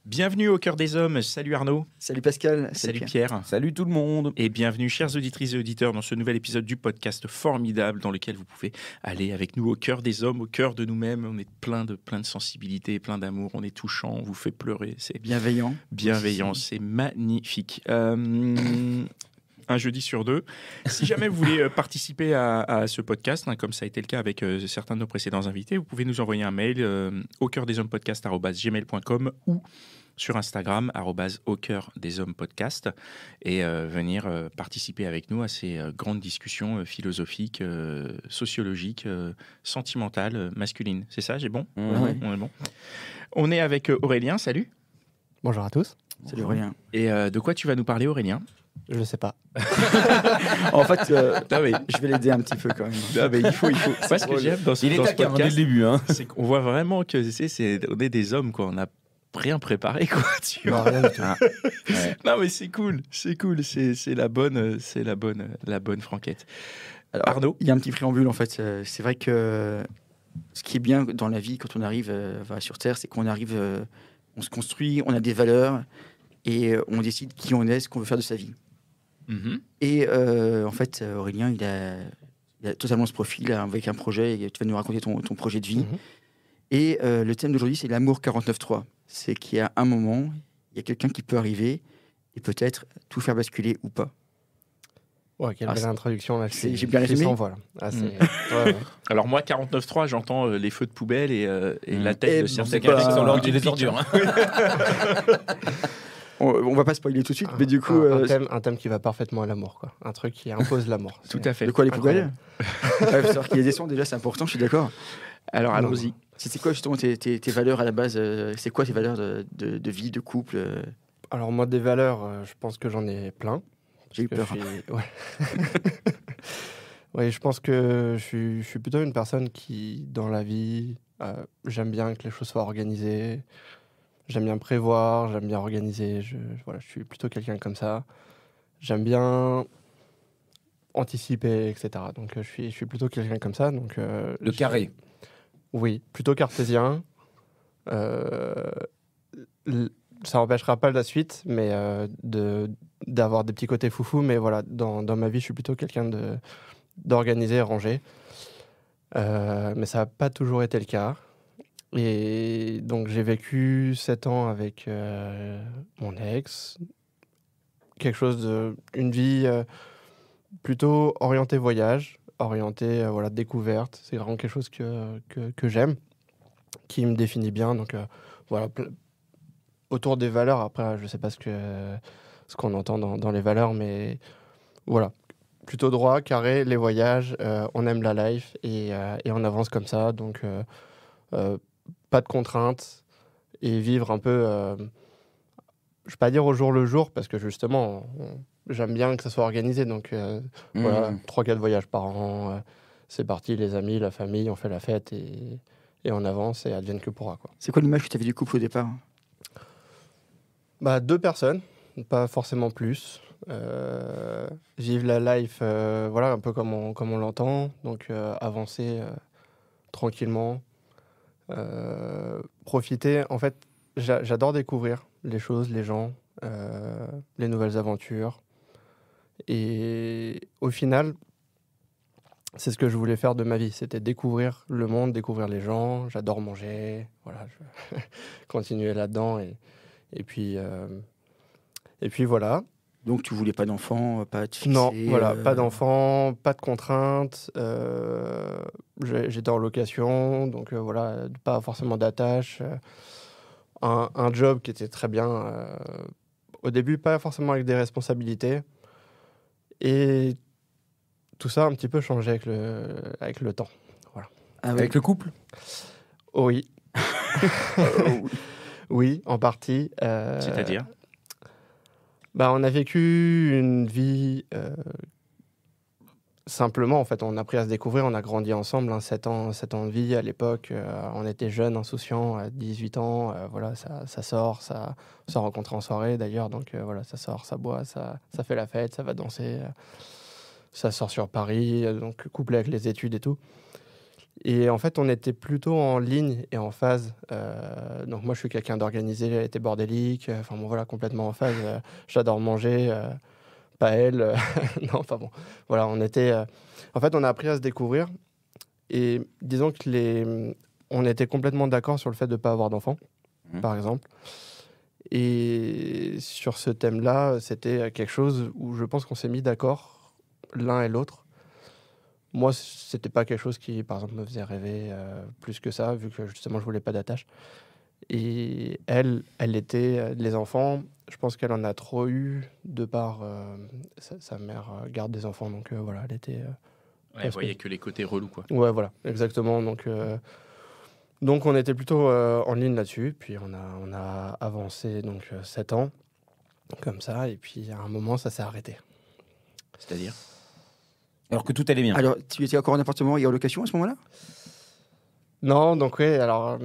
Bienvenue au Cœur des Hommes. Salut Arnaud. Salut Pascal. Salut Pierre. Salut tout le monde. Et bienvenue, chers auditrices et auditeurs, dans ce nouvel épisode du podcast formidable dans lequel vous pouvez aller avec nous au cœur des hommes, au cœur de nous-mêmes. On est plein de sensibilité, plein d'amour. On est touchant, on vous fait pleurer. C'est bienveillant. C'est magnifique. Un jeudi sur deux. Si jamais vous voulez participer à ce podcast, comme ça a été le cas avec certains de nos précédents invités, vous pouvez nous envoyer un mail au cœur des hommes podcast@gmail.com ou sur Instagram @au cœur des hommes podcast et venir participer avec nous à ces grandes discussions philosophiques, sociologiques, sentimentales, masculines. C'est ça, j'ai bon? Ouais. On est bon. On est avec Aurélien. Salut. Bonjour à tous. Salut Aurélien. Et de quoi tu vas nous parler, Aurélien? Je sais pas. En fait, je vais l'aider un petit peu quand même. Non, mais il faut. Moi, ce que j'aime dans ce Il est taquin dès le podcast, début. c'est qu'on voit vraiment que on est des hommes, quoi. On n'a rien préparé, quoi. Tu vois. Rien du tout. Ouais. Non, mais c'est cool. C'est la bonne franquette. Alors, Arnaud. il y a un petit préambule en fait. C'est vrai que ce qui est bien dans la vie quand on arrive sur Terre, c'est qu'on arrive, on se construit, on a des valeurs et on décide qui on est, ce qu'on veut faire de sa vie. Mhm. Et en fait, Aurélien, il a totalement ce profil avec un projet. Et tu vas nous raconter ton projet de vie. Mhm. Et le thème d'aujourd'hui, c'est l'amour 49.3. C'est qu'il y a un moment, il y a quelqu'un qui peut arriver et peut-être tout faire basculer ou pas. Ouais, quelle Ah, belle c'est- introduction là. j'ai bien résumé. Voilà. Ah, c'est... Mm. ouais, ouais. Alors, moi, 49.3, j'entends les feux de poubelle et la tête Eh, de bon, certains c'est gars pas- qui sont les les ordures. Hein. On va pas spoiler tout de suite, mais du coup, un thème qui va parfaitement à l'amour, quoi. Un truc qui impose l'amour. Tout à fait. de quoi les poubelles incroyable. Il faut savoir qu'il y a des sons, déjà, c'est important, je suis d'accord. Alors, Non. allons-y. C'est quoi justement tes valeurs à la base c'est quoi tes valeurs de vie, de couple Alors moi, des valeurs, je pense que j'en ai plein. J'ai eu Parce peur. que Ouais. Ouais, je pense que je suis plutôt une personne qui, dans la vie, j'aime bien que les choses soient organisées. J'aime bien prévoir, j'aime bien organiser. Voilà, je suis plutôt quelqu'un comme ça. J'aime bien anticiper, etc. Donc je suis plutôt quelqu'un comme ça. Donc, Le carré. Oui, plutôt cartésien. Ça n'empêchera pas la suite, mais d'avoir des petits côtés foufou. Mais voilà, dans ma vie, je suis plutôt quelqu'un d'organisé, rangé. Mais ça n'a pas toujours été le cas. Et donc, j'ai vécu 7 ans avec mon ex. Une vie plutôt orientée voyage, orientée découverte. C'est vraiment quelque chose que j'aime, qui me définit bien. Donc, voilà, autour des valeurs, après, je sais pas ce qu'on entend dans les valeurs, mais voilà. Plutôt droit, carré, les voyages, on aime la life et on avance comme ça. Donc, pas de contraintes et vivre un peu, je vais pas dire au jour le jour, parce que justement, j'aime bien que ça soit organisé. Donc, voilà, 3-4 voyages par an, c'est parti, les amis, la famille, on fait la fête et on avance et advienne que pourra, quoi. C'est quoi l'image que tu avais du couple au départ? Bah, 2 personnes, pas forcément plus. Vivre la life, voilà, un peu comme on l'entend. Donc, avancer tranquillement. Profiter. En fait, j'adore découvrir les choses, les gens, les nouvelles aventures. Et au final, c'est ce que je voulais faire de ma vie. C'était découvrir le monde, découvrir les gens. J'adore manger. Voilà, je continuer là-dedans. Et puis voilà. Donc tu voulais pas d'enfant, pas de fixé, Non, voilà, pas d'enfants, pas de contraintes. J'étais en location, donc voilà, pas forcément d'attache. Un job qui était très bien. Au début, pas forcément avec des responsabilités. Et tout ça a un petit peu changé avec le temps. Voilà. Ah ouais. Avec le couple. Oui. Oui, en partie. C'est-à-dire On a vécu une vie simplement, en fait, on a appris à se découvrir, on a grandi ensemble, 7 ans de vie à l'époque, on était jeunes, insouciants, à 18 ans, voilà, ça sort, ça se rencontre en soirée d'ailleurs, donc voilà, ça sort, ça boit, ça fait la fête, ça va danser, ça sort sur Paris, donc couplé avec les études et tout. Et en fait, on était plutôt en ligne et en phase. Donc moi, je suis quelqu'un d'organisé, elle était bordélique. Enfin bon, voilà, complètement en phase. J'adore manger. Pas elle. Non, enfin bon. Voilà, on était... En fait, on a appris à se découvrir. Et disons que on était complètement d'accord sur le fait de ne pas avoir d'enfants, par exemple. Et sur ce thème-là, c'était quelque chose où je pense qu'on s'est mis d'accord l'un et l'autre. Moi, c'était pas quelque chose qui, par exemple, me faisait rêver plus que ça, vu que justement, je voulais pas d'attache. Et elle était... les enfants, je pense qu'elle en a trop eu de par sa mère garde des enfants. Donc voilà, elle était... Ouais, vous voyez que les côtés relous, quoi. Ouais, voilà, exactement. Donc on était plutôt en ligne là-dessus. Puis on a avancé donc 7 ans, comme ça. Et puis à un moment, ça s'est arrêté. C'est-à-dire ? Alors que tout allait bien. Alors, tu étais encore en appartement et en location à ce moment-là? Non, donc oui, alors...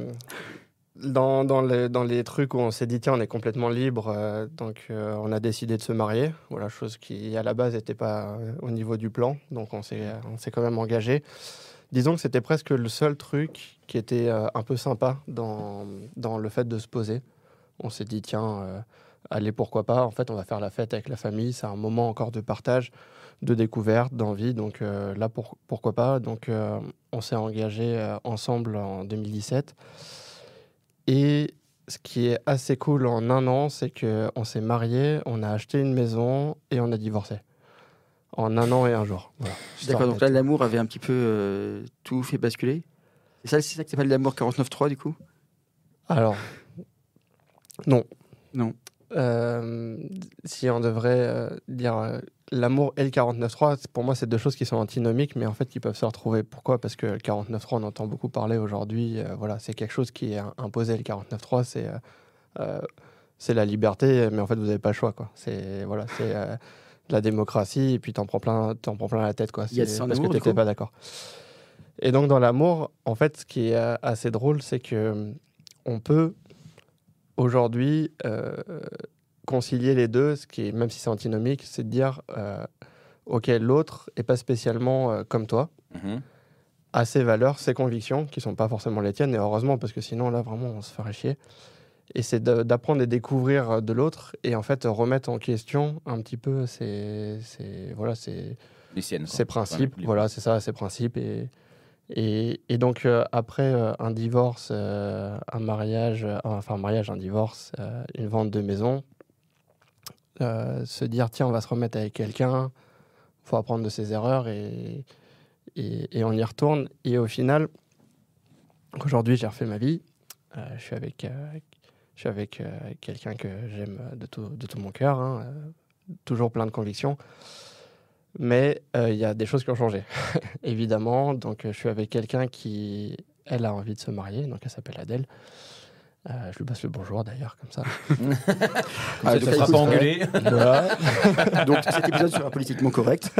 Dans les trucs où on s'est dit, tiens, on est complètement libre, donc on a décidé de se marier. Voilà, chose qui, à la base, n'était pas au niveau du plan. Donc, on s'est quand même engagé. Disons que c'était presque le seul truc qui était un peu sympa dans le fait de se poser. On s'est dit, tiens, allez, pourquoi pas. En fait, on va faire la fête avec la famille. C'est un moment encore de partage, de découverte, d'envie. Donc là, pourquoi pas. Donc, on s'est engagé ensemble en 2017. Et ce qui est assez cool en un an, c'est qu'on s'est mariés, on a acheté une maison et on a divorcé. En un an et un jour. Voilà. D'accord, donc là, l'amour avait un petit peu tout fait basculer. C'est ça que s'appelle l'amour 49.3, du coup? Alors, non. Non. Si on devrait dire l'amour et le 49.3, pour moi, c'est deux choses qui sont antinomiques, mais en fait, qui peuvent se retrouver. Pourquoi ? Parce que le 49.3, on entend beaucoup parler aujourd'hui. Voilà, c'est quelque chose qui est imposé. Le 49.3, c'est la liberté, mais en fait, vous n'avez pas le choix, quoi. C'est la démocratie, et puis t'en prends plein la tête, quoi. Il y a de ça en parce amour, que du t'étais coup pas d'accord. Et donc, dans l'amour, en fait, ce qui est assez drôle, c'est que on peut aujourd'hui concilier les deux, ce qui est, même si c'est antinomique, c'est de dire ok, l'autre est pas spécialement comme toi, a ses valeurs, ses convictions, qui sont pas forcément les tiennes, et heureusement, parce que sinon, là, vraiment, on se ferait chier. Et c'est d'apprendre et découvrir de l'autre, et en fait, remettre en question un petit peu ses Les siennes. ses principes. Enfin, Voilà, c'est ça, ses principes. Et donc, après un divorce, un mariage, un divorce, une vente de maison, se dire, tiens, on va se remettre avec quelqu'un, il faut apprendre de ses erreurs, et on y retourne. Et au final, aujourd'hui, j'ai refait ma vie. Je suis avec quelqu'un que j'aime de tout mon cœur, hein, toujours plein de convictions. Mais il y a des choses qui ont changé, évidemment. Donc, je suis avec quelqu'un qui, elle, a envie de se marier. Donc, elle s'appelle Adèle. Je lui passe le bonjour, d'ailleurs, comme ça. Ça ne sera pas engueulé. Voilà. Donc, cet épisode sera politiquement correct.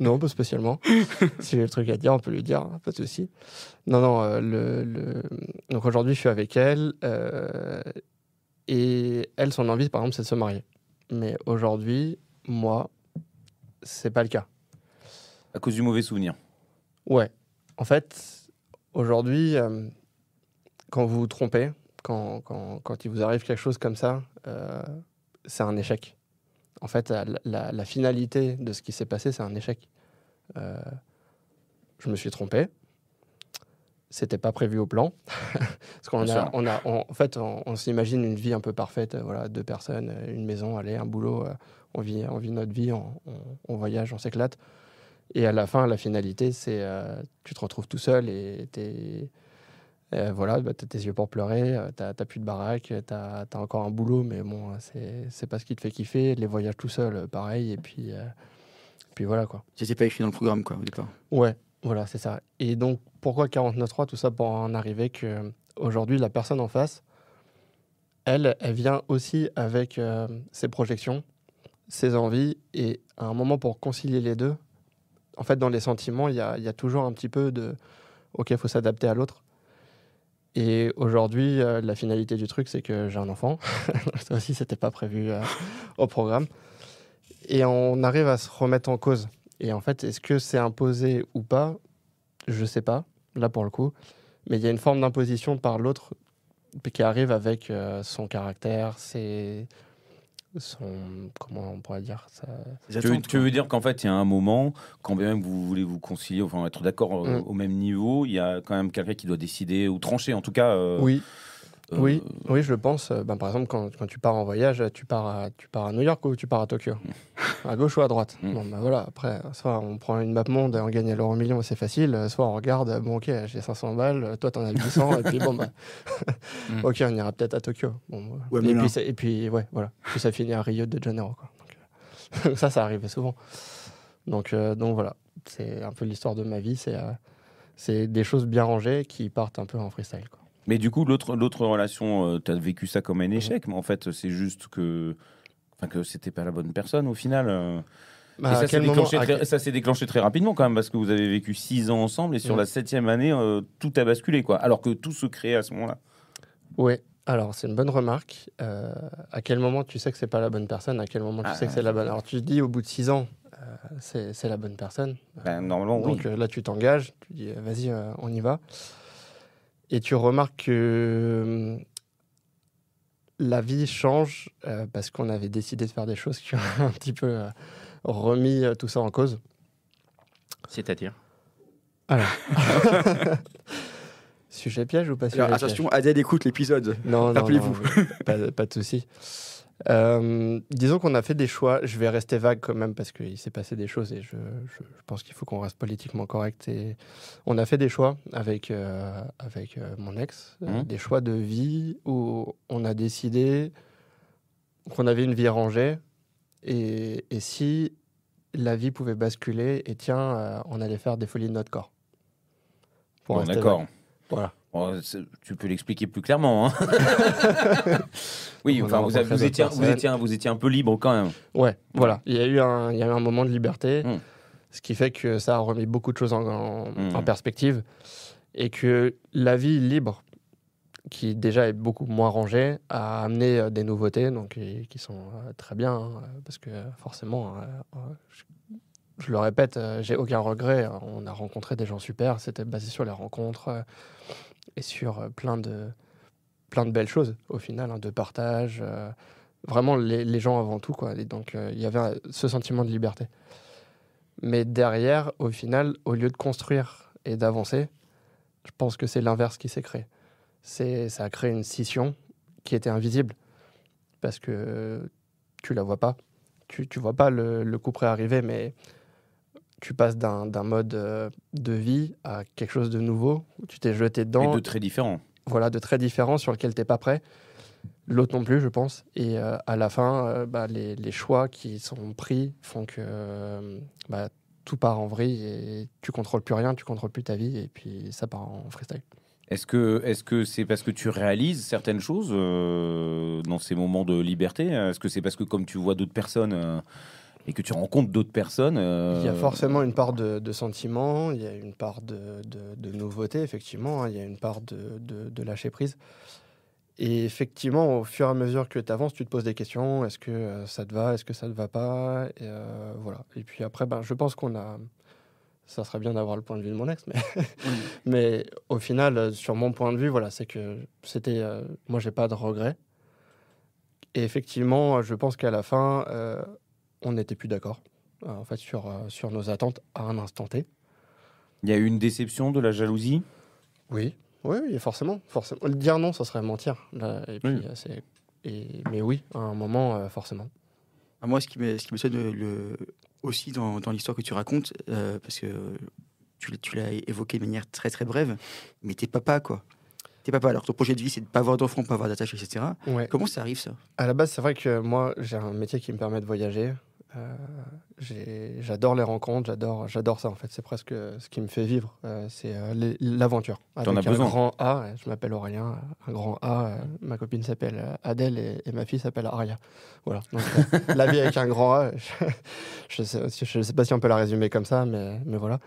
Non, pas spécialement. Si j'ai le truc à dire, on peut lui dire, pas de souci. Non. Donc, aujourd'hui, je suis avec elle. Et elle, son envie, par exemple, c'est de se marier. Mais aujourd'hui, moi, c'est pas le cas. À cause du mauvais souvenir. Ouais. En fait, aujourd'hui, quand vous vous trompez, quand il vous arrive quelque chose comme ça, c'est un échec. En fait, la finalité de ce qui s'est passé, c'est un échec. Je me suis trompé. C'était pas prévu au plan. Parce qu'on s'imagine une vie un peu parfaite. Voilà, 2 personnes, une maison, allez, un boulot. On vit notre vie, on voyage, on s'éclate. Et à la fin, la finalité, c'est tu te retrouves tout seul et t'as tes yeux pour pleurer, t'as plus de baraque, t'as encore un boulot, mais bon, c'est pas ce qui te fait kiffer. Les voyages tout seul, pareil. Et puis voilà, quoi. C'était pas écrit dans le programme, quoi, au départ. Ouais, voilà, c'est ça. Et donc, pourquoi 49.3 ? Tout ça pour en arriver qu'aujourd'hui, la personne en face, elle vient aussi avec ses projections, ses envies, et à un moment, pour concilier les deux, en fait, dans les sentiments, il y a toujours un petit peu de « ok, il faut s'adapter à l'autre ». Et aujourd'hui, la finalité du truc, c'est que j'ai un enfant. Ça aussi, c'était pas prévu au programme. Et on arrive à se remettre en cause. Et en fait, est-ce que c'est imposé ou pas ? je sais pas, là pour le coup, mais il y a une forme d'imposition par l'autre qui arrive avec son caractère, comment on pourrait dire ça. Tu veux dire qu'en fait, il y a un moment, quand bien même vous voulez vous concilier, enfin être d'accord au même niveau, il y a quand même quelqu'un qui doit décider ou trancher, en tout cas. Oui, je le pense. Par exemple, quand tu pars en voyage, tu pars à New York ou tu pars à Tokyo, à gauche ou à droite. Bon, voilà. Après, soit on prend une map monde et on gagne à l'euro million, c'est facile. Soit on regarde, bon, ok, j'ai 500 balles, toi t'en as 800, et puis bon, ok, on ira peut-être à Tokyo. Bon, ouais, et puis, ouais, voilà. Puis ça finit à Rio de Janeiro, quoi. Donc, ça arrive souvent. Donc voilà, c'est un peu l'histoire de ma vie. C'est des choses bien rangées qui partent un peu en freestyle, quoi. Mais du coup, l'autre relation, tu as vécu ça comme un échec, mais en fait, c'est juste que c'était pas la bonne personne au final. Et ça s'est déclenché très rapidement quand même, parce que vous avez vécu 6 ans ensemble et sur la 7e année, tout a basculé, quoi. Alors que tout se créait à ce moment-là. Oui, alors c'est une bonne remarque. À quel moment tu sais que c'est pas la bonne personne? À quel moment tu sais que c'est la bonne? Alors tu te dis au bout de 6 ans, c'est la bonne personne. Normalement, donc là tu t'engages, tu dis vas-y, on y va. Et tu remarques que la vie change parce qu'on avait décidé de faire des choses qui ont un petit peu remis tout ça en cause. C'est-à-dire? Alors. Sujet piège ou pas sujet piège? Attention, Adèle écoute l'épisode. Non, rappelez-vous. Pas de souci. Disons qu'on a fait des choix. Je vais rester vague quand même parce qu'il s'est passé des choses et je pense qu'il faut qu'on reste politiquement correct. Et on a fait des choix avec mon ex, des choix de vie où on a décidé qu'on avait une vie rangée et si la vie pouvait basculer et on allait faire des folies de notre corps. Bon, d'accord. Vague. Voilà. Bon, tu peux l'expliquer plus clairement. Hein. Oui, enfin, vous étiez un peu libre quand même. Ouais, voilà. Il y a eu un moment de liberté, ce qui fait que ça a remis beaucoup de choses en perspective et que la vie libre, qui déjà est beaucoup moins rangée, a amené des nouveautés donc, qui sont très bien, hein, parce que forcément, je le répète, j'ai aucun regret. On a rencontré des gens super, c'était basé sur les rencontres et sur plein de belles choses au final, hein, de partage, vraiment les gens avant tout, quoi. Et donc il y avait ce sentiment de liberté. Mais derrière, au final, au lieu de construire et d'avancer, je pense que c'est l'inverse qui s'est créé. Ça a créé une scission qui était invisible parce que tu la vois pas. Tu vois pas le coup près arriver, mais tu passes d'un mode de vie à quelque chose de nouveau où tu t'es jeté dedans. Et de très différent. Voilà, de très différent sur lequel t'es pas prêt. L'autre non plus, je pense. Et à la fin, les choix qui sont pris font que tout part en vrille et tu contrôles plus rien, tu contrôles plus ta vie et puis ça part en freestyle. Est-ce que c'est parce que tu réalises certaines choses dans ces moments de liberté? Est-ce que c'est parce que comme tu vois d'autres personnes et que tu rencontres d'autres personnes Il y a forcément une part de sentiment, il y a une part de nouveauté, effectivement, hein, il y a une part de lâcher prise. Et effectivement, au fur et à mesure que tu avances, tu te poses des questions. Est-ce que ça te va? Est-ce que ça te va pas? Et voilà. Et puis après, je pense ça serait bien d'avoir le point de vue de mon ex, mais au final, sur mon point de vue, voilà, c'est que c'était... moi, j'ai pas de regrets. Et effectivement, je pense qu'à la fin, on n'était plus d'accord, en fait, sur nos attentes à un instant T. Il y a eu une déception, de la jalousie? Oui, forcément. Dire non, ça serait mentir. Là, et puis, mais oui, à un moment, forcément. Moi, ce qui me sonne aussi dans l'histoire que tu racontes, parce que tu l'as évoqué de manière très très brève, mais t'es papa, quoi. T'es papa, alors ton projet de vie, c'est de ne pas avoir d'enfants, pas avoir d'attache, etc. Ouais. Comment ça arrive, ça? À la base, c'est vrai que moi, j'ai un métier qui me permet de voyager. J'adore les rencontres, j'adore ça en fait. C'est presque ce qui me fait vivre. C'est l'aventure. T'en as besoin. Un grand A, je m'appelle Aurélien, un grand A. Ma copine s'appelle Adèle et ma fille s'appelle Aria. Voilà. Donc, la vie avec un grand A, je sais pas si on peut la résumer comme ça, mais voilà.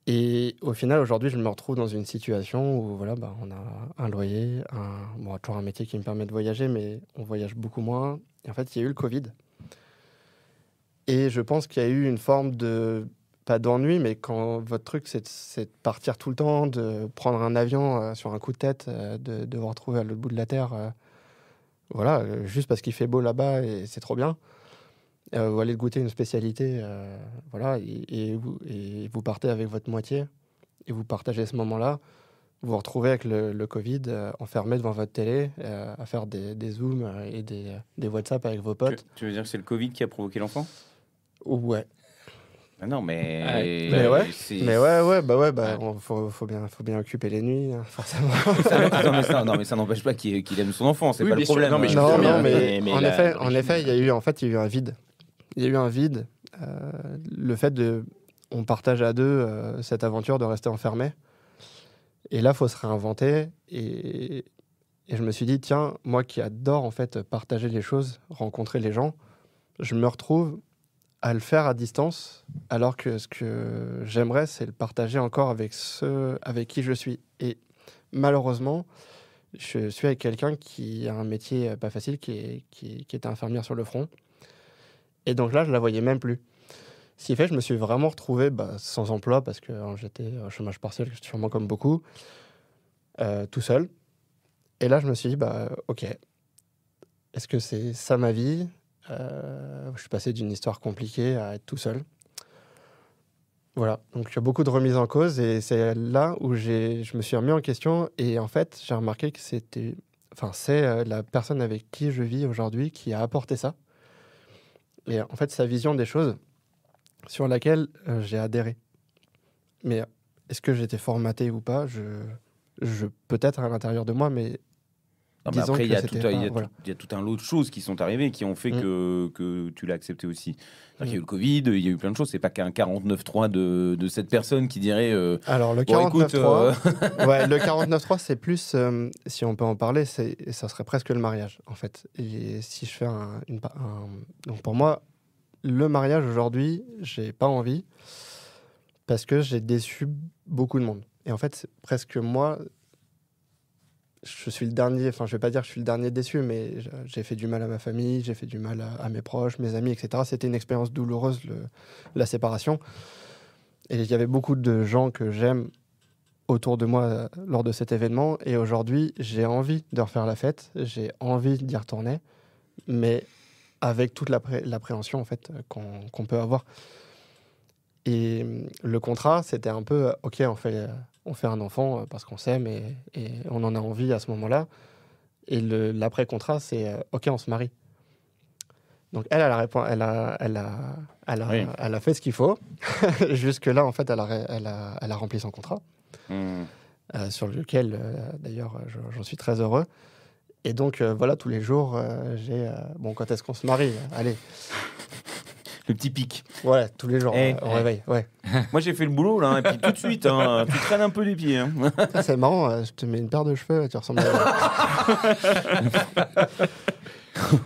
Et au final, aujourd'hui, je me retrouve dans une situation où voilà, on a un loyer, toujours un métier qui me permet de voyager, mais on voyage beaucoup moins. Et en fait, il y a eu le Covid. Et je pense qu'il y a eu une forme de pas d'ennui, mais quand votre truc, c'est de partir tout le temps, de prendre un avion sur un coup de tête, de vous retrouver à l'autre bout de la Terre, voilà, juste parce qu'il fait beau là-bas et c'est trop bien. Vous allez goûter une spécialité, voilà, et vous partez avec votre moitié, et vous partagez ce moment-là. Vous vous retrouvez avec le Covid, enfermé devant votre télé, à faire des Zooms et des WhatsApp avec vos potes. Tu veux dire que c'est le Covid qui a provoqué l'enfant ? Ouais. Ah non, mais... Faut bien occuper les nuits, hein, forcément. mais ça n'empêche pas qu'il aime son enfant, c'est pas le problème. Mais en effet, il y a eu un vide. Il y a eu un vide. Le fait on partage à deux cette aventure de rester enfermé. Et là, il faut se réinventer. Et je me suis dit, tiens, moi qui adore en fait partager les choses, rencontrer les gens, je me retrouve à le faire à distance, alors que ce que j'aimerais, c'est le partager encore avec ceux avec qui je suis. Et malheureusement, je suis avec quelqu'un qui a un métier pas facile, qui était infirmière sur le front. Et donc là, je la voyais même plus. Ce qui fait que je me suis vraiment retrouvé sans emploi, parce que j'étais au chômage partiel, sûrement comme beaucoup, tout seul. Et là, je me suis dit, ok, est-ce que c'est ça ma vie ? Je suis passé d'une histoire compliquée à être tout seul. Voilà, donc il y a beaucoup de remises en cause, et c'est là où je me suis remis en question. Et en fait, j'ai remarqué que c'est la personne avec qui je vis aujourd'hui qui a apporté ça. Et en fait, sa vision des choses sur laquelle j'ai adhéré. Mais est-ce que j'étais formaté ou pas ? Je peut-être à l'intérieur de moi, mais non, mais après, il y a tout un lot de choses qui sont arrivées, qui ont fait que tu l'as accepté aussi. Il y a eu le Covid, il y a eu plein de choses. C'est pas qu'un 49.3 de cette personne qui dirait... Alors, le 49.3, le 49.3, c'est plus, si on peut en parler, ça serait presque le mariage, en fait. Et si je fais donc pour moi, le mariage aujourd'hui, j'ai pas envie, parce que j'ai déçu beaucoup de monde. Et en fait, c'est presque moi... Je suis le dernier, je vais pas dire que je suis le dernier déçu, mais j'ai fait du mal à ma famille, j'ai fait du mal à mes proches, mes amis, etc. C'était une expérience douloureuse, la séparation. Et il y avait beaucoup de gens que j'aime autour de moi lors de cet événement. Et aujourd'hui, j'ai envie de refaire la fête, j'ai envie d'y retourner, mais avec toute l'appréhension en fait, qu'on peut avoir. Et le contrat, c'était un peu, ok, on fait un enfant parce qu'on s'aime et on en a envie à ce moment-là. Et l'après-contrat, c'est ok, on se marie. Donc elle a fait ce qu'il faut. Jusque-là, en fait, elle a rempli son contrat, sur lequel, d'ailleurs, j'en suis très heureux. Et donc, voilà, tous les jours, j'ai... quand est-ce qu'on se marie ? Allez. Le petit pic. Ouais, tous les jours, au réveil. Ouais. Moi, j'ai fait le boulot, là, et puis tout de suite, tu traînes un peu les pieds. Hein. Ça, c'est marrant, je te mets une paire de cheveux, tu ressembles à...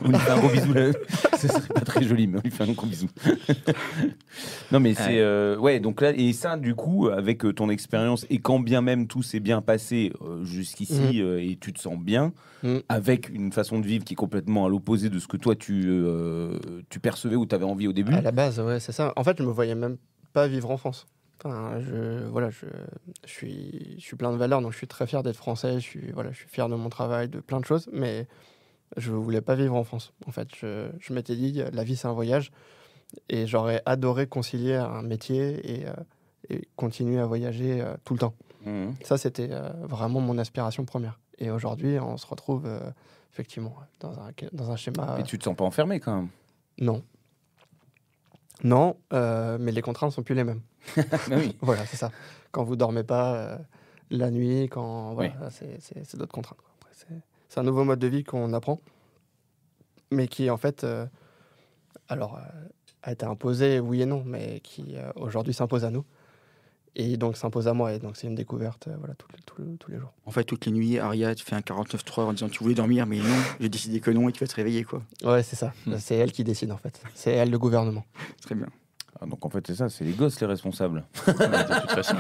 On lui fait un gros bisou, là. Ce serait pas très joli, mais on lui fait un gros bisou. Non, mais c'est... donc là, et ça, du coup, avec ton expérience, et quand bien même tout s'est bien passé jusqu'ici, et tu te sens bien, avec une façon de vivre qui est complètement à l'opposé de ce que toi, tu percevais ou tu avais envie au début. À la base, ouais, c'est ça. En fait, je me voyais même pas vivre en France. Enfin, je suis plein de valeurs, donc je suis très fier d'être français, je suis fier de mon travail, de plein de choses, mais... je voulais pas vivre en France. En fait, je m'étais dit, la vie, c'est un voyage. Et j'aurais adoré concilier un métier et continuer à voyager tout le temps. Ça, c'était vraiment mon aspiration première. Et aujourd'hui, on se retrouve effectivement dans un schéma... Et tu te sens pas enfermé quand même ? Non. Non, mais les contraintes sont plus les mêmes. Oui. Voilà, c'est ça. Quand vous dormez pas la nuit, c'est d'autres contraintes. Après, c'est un nouveau mode de vie qu'on apprend, mais qui, en fait, a été imposé, oui et non, mais qui, aujourd'hui, s'impose à nous. Et donc, s'impose à moi. Et donc, c'est une découverte tous les jours. En fait, toutes les nuits, Aria, tu fais un 49.3 en disant tu voulais dormir, mais non, j'ai décidé que non, et tu vas te réveiller, quoi. Ouais, c'est ça. C'est elle qui décide, en fait. C'est elle, le gouvernement. Très bien. Ah, donc en fait c'est ça, c'est les gosses les responsables. De toute façon.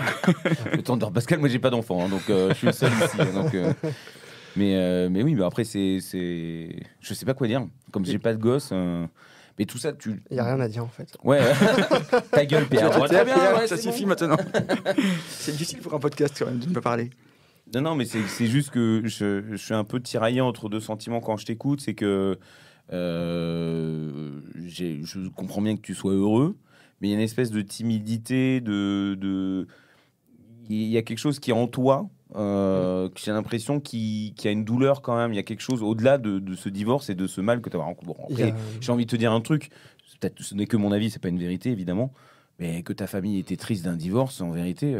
Le temps de Pascal, moi j'ai pas d'enfant, hein, donc je suis le seul ici. Donc, mais oui, mais après c'est, je sais pas quoi dire. Comme j'ai pas de gosse, Mais tout ça, il n'y a rien à dire en fait. Ouais. Ta gueule, Pierre. Très bien, ça suffit maintenant. C'est difficile pour un podcast quand même de ne pas parler. Non, mais c'est juste que je suis un peu tiraillé entre deux sentiments quand je t'écoute. C'est que je comprends bien que tu sois heureux, mais il y a une espèce de timidité, il y a quelque chose qui est en toi, que j'ai l'impression qu'il y a une douleur quand même. Il y a quelque chose au-delà de ce divorce et de ce mal que tu as. Bon, après, j'ai envie de te dire un truc. Peut-être ce n'est que mon avis, c'est pas une vérité évidemment. Mais que ta famille était triste d'un divorce, en vérité,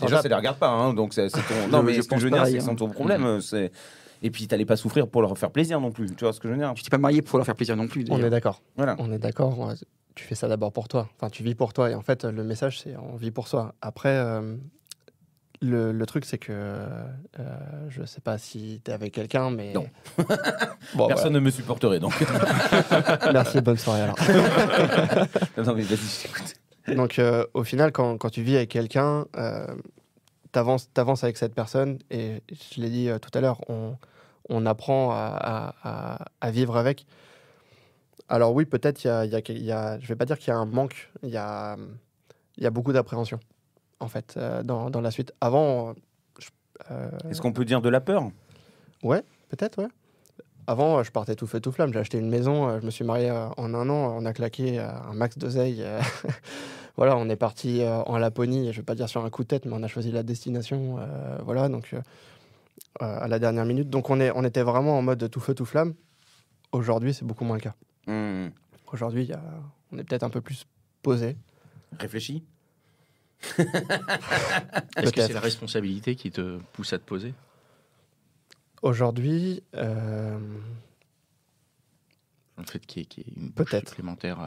déjà ça les regarde pas. Hein, donc c'est ton. Non, mais ce que je veux dire, c'est que c'est ton problème. Et puis t'allais pas souffrir pour leur faire plaisir non plus. Tu vois ce que je veux dire ? Tu t'es pas marié pour leur faire plaisir non plus. On est d'accord. Voilà. On est d'accord. Tu fais ça d'abord pour toi. Enfin, tu vis pour toi. Et en fait, le message, c'est on vit pour soi. Après, le truc, c'est que je sais pas si t'es avec quelqu'un, mais non. Bon, personne ne me supporterait donc. Merci, bonne soirée alors. Non mais vas-y, je t'écoute. Donc, au final, quand tu vis avec quelqu'un, t'avances avec cette personne, et je l'ai dit tout à l'heure, on apprend à vivre avec. Alors oui, peut-être il y a, je vais pas dire qu'il y a un manque, il y a beaucoup d'appréhension, en fait, dans la suite. Avant, est-ce qu'on peut dire de la peur ? Ouais, peut-être, ouais. Avant, je partais tout feu tout flamme. J'ai acheté une maison, je me suis marié en 1 an, on a claqué un max d'oseille. Voilà, on est parti en Laponie, je vais pas dire sur un coup de tête, mais on a choisi la destination. Voilà, donc à la dernière minute. Donc on était vraiment en mode tout feu tout flamme. Aujourd'hui, c'est beaucoup moins le cas. Aujourd'hui, on est peut-être un peu plus posé. Réfléchi. Est-ce que c'est la responsabilité qui te pousse à te poser ? Aujourd'hui, le fait qu'il y ait une bouche supplémentaire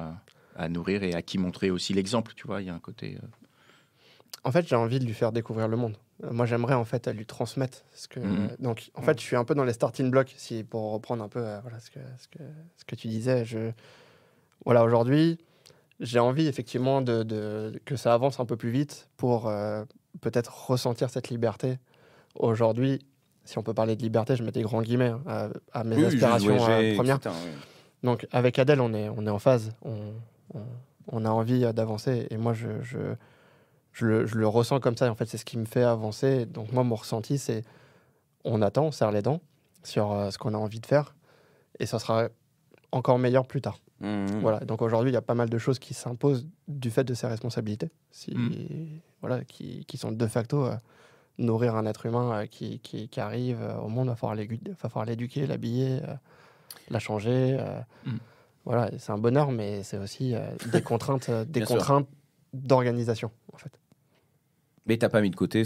à nourrir et à qui montrer aussi l'exemple, tu vois, il y a un côté... En fait, j'ai envie de lui faire découvrir le monde. Moi, j'aimerais en fait lui transmettre ce que... Donc, en fait, je suis un peu dans les starting blocks, pour reprendre un peu voilà, ce que tu disais. Voilà, aujourd'hui, j'ai envie effectivement que ça avance un peu plus vite pour peut-être ressentir cette liberté. Aujourd'hui, si on peut parler de liberté, je mets des grands guillemets à mes aspirations premières. Donc, avec Adèle, on est en phase. On a envie d'avancer. Et moi, je le ressens comme ça. En fait, c'est ce qui me fait avancer. Donc, moi, mon ressenti, c'est on attend, on serre les dents sur ce qu'on a envie de faire. Et ça sera encore meilleur plus tard. Voilà. Donc, aujourd'hui, il y a pas mal de choses qui s'imposent du fait de ces responsabilités. Voilà, qui sont de facto nourrir un être humain qui arrive au monde. Il va falloir l'éduquer, l'habiller, la changer. Voilà, c'est un bonheur, mais c'est aussi des contraintes d'organisation, en fait. Mais t'as pas mis de côté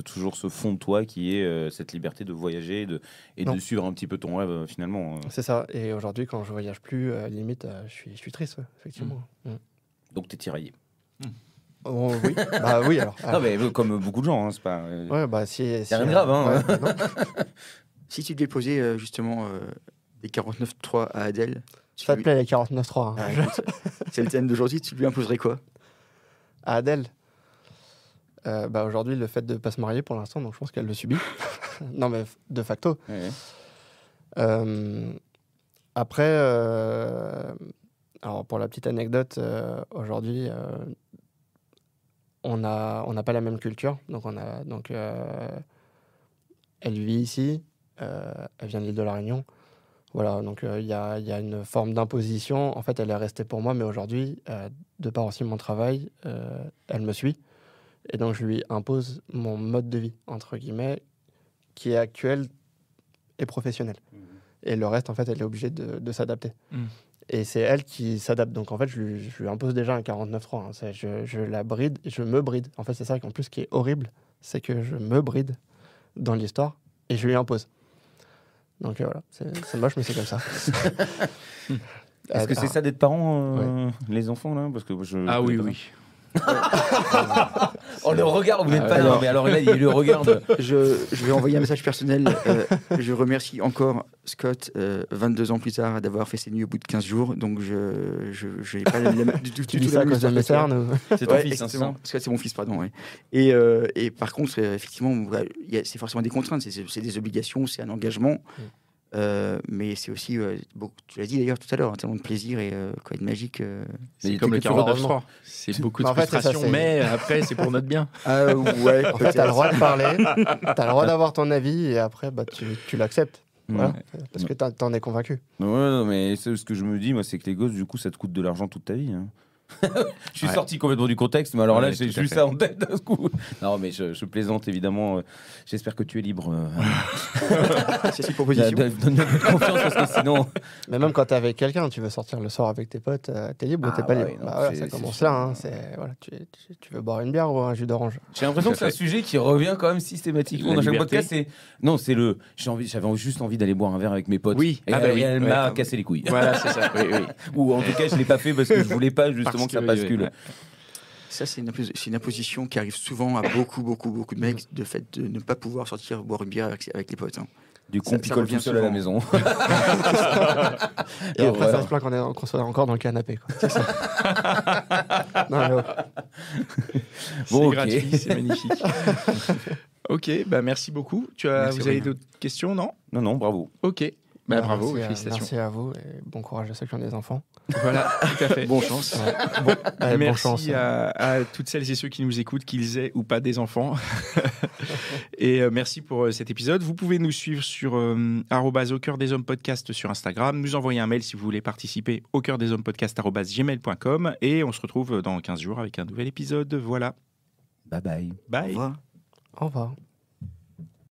toujours ce fond de toi qui est cette liberté de voyager et de suivre un petit peu ton rêve finalement. C'est ça. Et aujourd'hui, quand je voyage plus, limite, je suis triste, ouais, effectivement. Donc t'es tiraillé. Oh, oui. Bah oui alors. Non mais comme beaucoup de gens, hein, c'est pas. Ouais bah c'est rien de grave, hein. Ouais, si tu devais poser justement des 49.3 à Adèle. Ça te plaît les 49.3 hein. C'est le thème d'aujourd'hui. Tu lui imposerais quoi à Adèle? Bah aujourd'hui, le fait de ne pas se marier pour l'instant, donc je pense qu'elle le subit. Non, mais de facto. Après, alors pour la petite anecdote, aujourd'hui, on n'a pas la même culture. Donc, elle vit ici, elle vient de l'île de la Réunion. Voilà, donc il y a une forme d'imposition. En fait, elle est restée pour moi, mais aujourd'hui, de par aussi mon travail, elle me suit. Et donc, je lui impose mon mode de vie, entre guillemets, qui est actuel et professionnel. Et le reste, en fait, elle est obligée de s'adapter. Et c'est elle qui s'adapte. Donc, en fait, je lui impose déjà un 49.3. Hein. Je la bride, je me bride. En fait, c'est ça qu'en plus, ce qui est horrible, c'est que je me bride dans l'histoire et je lui impose. Donc, voilà, c'est moche, mais c'est comme ça. Est-ce que c'est ça d'être parent, les enfants, là? Parce que Ah oui. Oh, le regard, vous n'êtes pas là, mais alors là, il le regarde. Je vais envoyer un message personnel. Je remercie encore Scott, 22 ans plus tard, d'avoir fait ses nuits au bout de 15 jours. Donc, je n'ai pas du tout. Tu dis ça à cause de mes cernes? C'est ton fils, hein, Scott, c'est mon fils, pardon. Ouais. Et par contre, effectivement, c'est forcément des contraintes, c'est des obligations, c'est un engagement. Mais c'est aussi, tu l'as dit d'ailleurs tout à l'heure, tellement de plaisir et quoi de magique. C'est comme le 49.3. C'est beaucoup de frustration, mais après, c'est pour notre bien. Ouais, en fait, tu as le droit de parler, tu as le droit d'avoir ton avis, et après, tu l'acceptes. Voilà, parce que t'en es convaincu. Ouais, mais ce que je me dis, moi, c'est que les gosses, du coup, ça te coûte de l'argent toute ta vie. Hein. Je suis sorti complètement du contexte, mais alors là, j'ai juste ça en tête d'un coup. Non, mais je plaisante évidemment. J'espère que tu es libre. C'est une proposition. Donne-moi un peu de confiance parce que sinon. Mais même quand t'es avec quelqu'un, tu veux sortir le soir avec tes potes, t'es libre ou t'es pas libre. Ça commence là. Hein, tu veux boire une bière ou un jus d'orange. J'ai l'impression que c'est un sujet qui revient quand même systématiquement dans chaque podcast. J'avais juste envie d'aller boire un verre avec mes potes. Oui. Et elle m'a cassé les couilles. Voilà, c'est ça. Oui. Ou en tout cas, je l'ai pas fait parce que je voulais pas justement que ça bascule. Ça, c'est une imposition qui arrive souvent à beaucoup de mecs, de fait de ne pas pouvoir sortir boire une bière avec les potes. Hein. Du coup, on picole tout seul à la maison. Et après, ça se plaint qu'on soit encore dans le canapé. Quoi. C'est ça. Non, c'est gratuit, c'est magnifique. Ok, merci beaucoup. Vous avez d'autres questions, non ? Non, bravo. Ok. Bravo, félicitations. Merci à vous et bon courage à ceux qui ont des enfants. Voilà, tout à fait. Bonne chance. Merci bonne chance, à toutes celles et ceux qui nous écoutent, qu'ils aient ou pas des enfants. Et merci pour cet épisode. Vous pouvez nous suivre sur @au cœur des hommes podcast sur Instagram. Nous envoyer un mail si vous voulez participer au cœur des hommes podcast@gmail.com. Et on se retrouve dans 15 jours avec un nouvel épisode. Voilà. Bye bye. Bye. Au revoir. Au revoir.